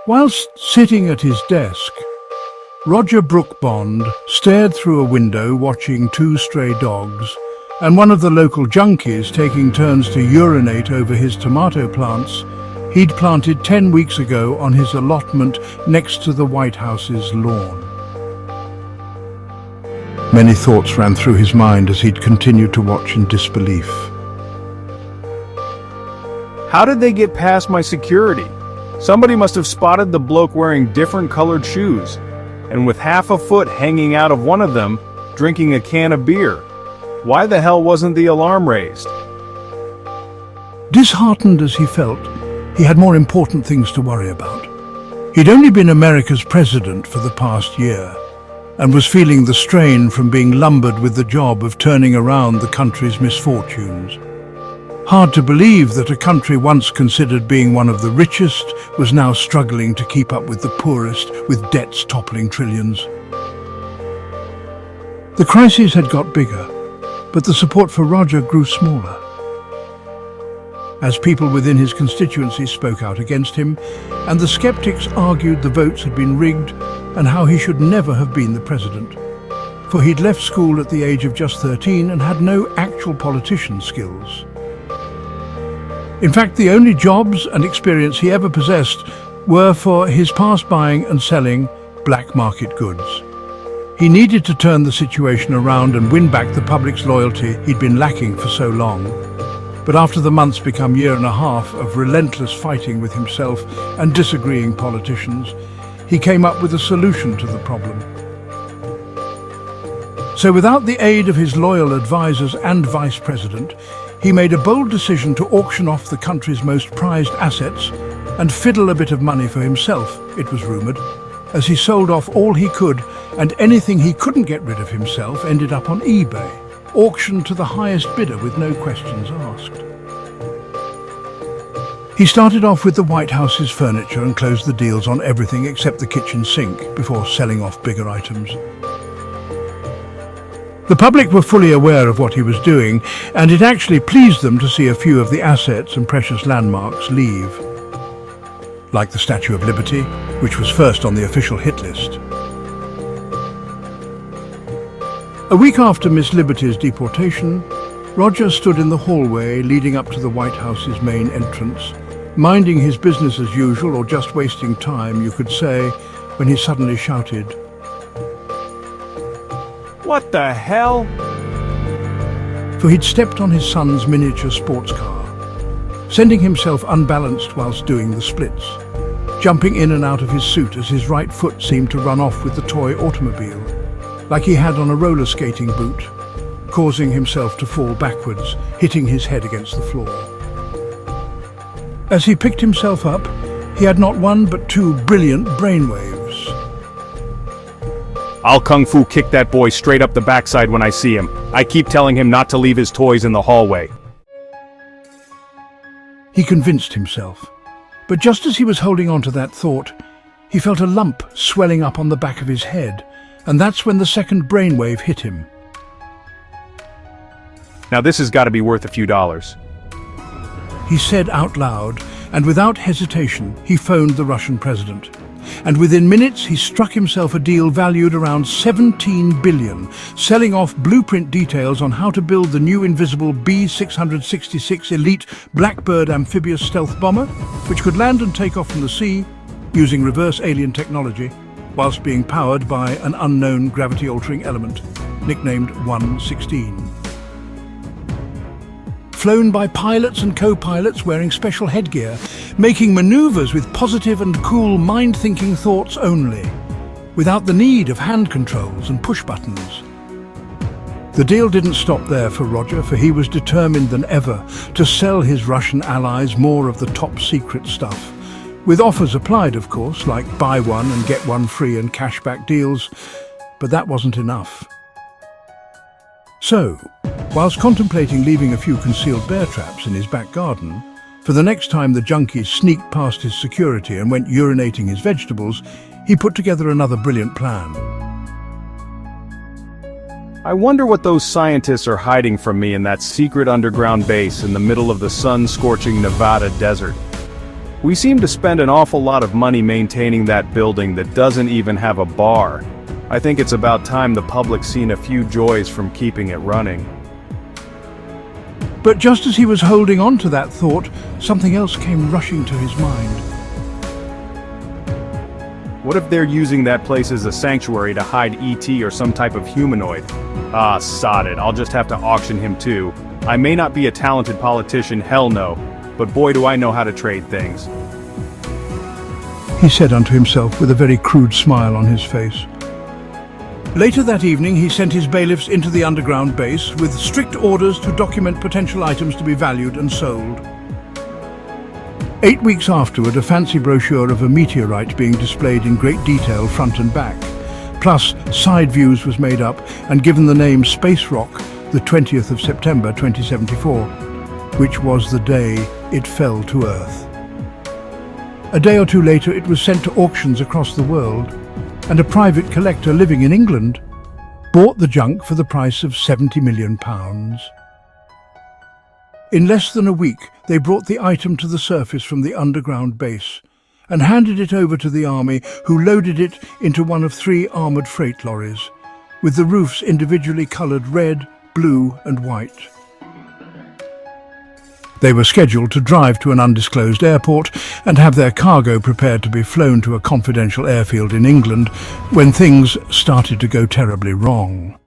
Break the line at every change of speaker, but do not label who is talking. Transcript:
Whilst sitting at his desk, Roger Brookbond stared through a window watching two stray dogs and one of the local junkies taking turns to urinate over his tomato plants he'd planted 10 weeks ago on his allotment next to the White House's lawn. Many thoughts ran through his mind as he'd continued to watch in disbelief.
How did they get past my security? Somebody must have spotted the bloke wearing different colored shoes, and with half a foot hanging out of one of them, drinking a can of beer. Why the hell wasn't the alarm raised?
Disheartened as he felt, he had more important things to worry about. He'd only been America's president for the past year, and was feeling the strain from being lumbered with the job of turning around the country's misfortunes. Hard to believe that a country once considered being one of the richest was now struggling to keep up with the poorest, with debts toppling trillions. The crises had got bigger, but the support for Roger grew smaller. As people within his constituency spoke out against him, and the skeptics argued the votes had been rigged and how he should never have been the president. For he'd left school at the age of just 13 and had no actual politician skills. In fact, the only jobs and experience he ever possessed were for his past buying and selling black market goods. He needed to turn the situation around and win back the public's loyalty he'd been lacking for so long. But after the months become year and a half of relentless fighting with himself and disagreeing politicians, he came up with a solution to the problem. So without the aid of his loyal advisors and vice president, he made a bold decision to auction off the country's most prized assets and fiddle a bit of money for himself, it was rumoured, as he sold off all he could, and anything he couldn't get rid of himself ended up on eBay, auctioned to the highest bidder with no questions asked. He started off with the White House's furniture and closed the deals on everything except the kitchen sink before selling off bigger items. The public were fully aware of what he was doing, and it actually pleased them to see a few of the assets and precious landmarks leave. Like the Statue of Liberty, which was first on the official hit list. A week after Miss Liberty's deportation, Roger stood in the hallway leading up to the White House's main entrance, minding his business as usual, or just wasting time, you could say, when he suddenly shouted,
What the hell?
For he'd stepped on his son's miniature sports car, sending himself unbalanced whilst doing the splits, jumping in and out of his suit as his right foot seemed to run off with the toy automobile, like he had on a roller skating boot, causing himself to fall backwards, hitting his head against the floor. As he picked himself up, he had not one but two brilliant brainwaves.
I'll kung fu kick that boy straight up the backside when I see him. I keep telling him not to leave his toys in the hallway.
He convinced himself. But just as he was holding on to that thought, he felt a lump swelling up on the back of his head, and that's when the second brainwave hit him.
Now this has got to be worth a few dollars.
He said out loud, and without hesitation, he phoned the Russian president. And within minutes, he struck himself a deal valued around 17 billion, selling off blueprint details on how to build the new invisible B-666 elite Blackbird amphibious stealth bomber, which could land and take off from the sea using reverse alien technology, whilst being powered by an unknown gravity-altering element, nicknamed 116. Flown by pilots and co-pilots wearing special headgear, making maneuvers with positive and cool mind-thinking thoughts only, without the need of hand controls and push buttons. The deal didn't stop there for Roger, for he was determined than ever to sell his Russian allies more of the top-secret stuff, with offers applied, of course, like buy one and get one free and cashback deals, but that wasn't enough. So, whilst contemplating leaving a few concealed bear traps in his back garden, for the next time the junkies sneaked past his security and went urinating his vegetables, he put together another brilliant plan.
I wonder what those scientists are hiding from me in that secret underground base in the middle of the sun-scorching Nevada desert. We seem to spend an awful lot of money maintaining that building that doesn't even have a bar. I think it's about time the public's seen a few joys from keeping it running.
But just as he was holding on to that thought, something else came rushing to his mind.
What if they're using that place as a sanctuary to hide ET or some type of humanoid? Ah, sod it, I'll just have to auction him too. I may not be a talented politician, hell no, but boy do I know how to trade things.
He said unto himself with a very crude smile on his face. Later that evening he sent his bailiffs into the underground base with strict orders to document potential items to be valued and sold. 8 weeks afterward, a fancy brochure of a meteorite being displayed in great detail front and back, plus side views, was made up and given the name Space Rock, the 20th of September 2074, which was the day it fell to Earth. A day or two later it was sent to auctions across the world, and a private collector living in England bought the junk for the price of £70 million. In less than a week, they brought the item to the surface from the underground base and handed it over to the army, who loaded it into one of 3 armoured freight lorries, with the roofs individually coloured red, blue and white. They were scheduled to drive to an undisclosed airport and have their cargo prepared to be flown to a confidential airfield in England when things started to go terribly wrong.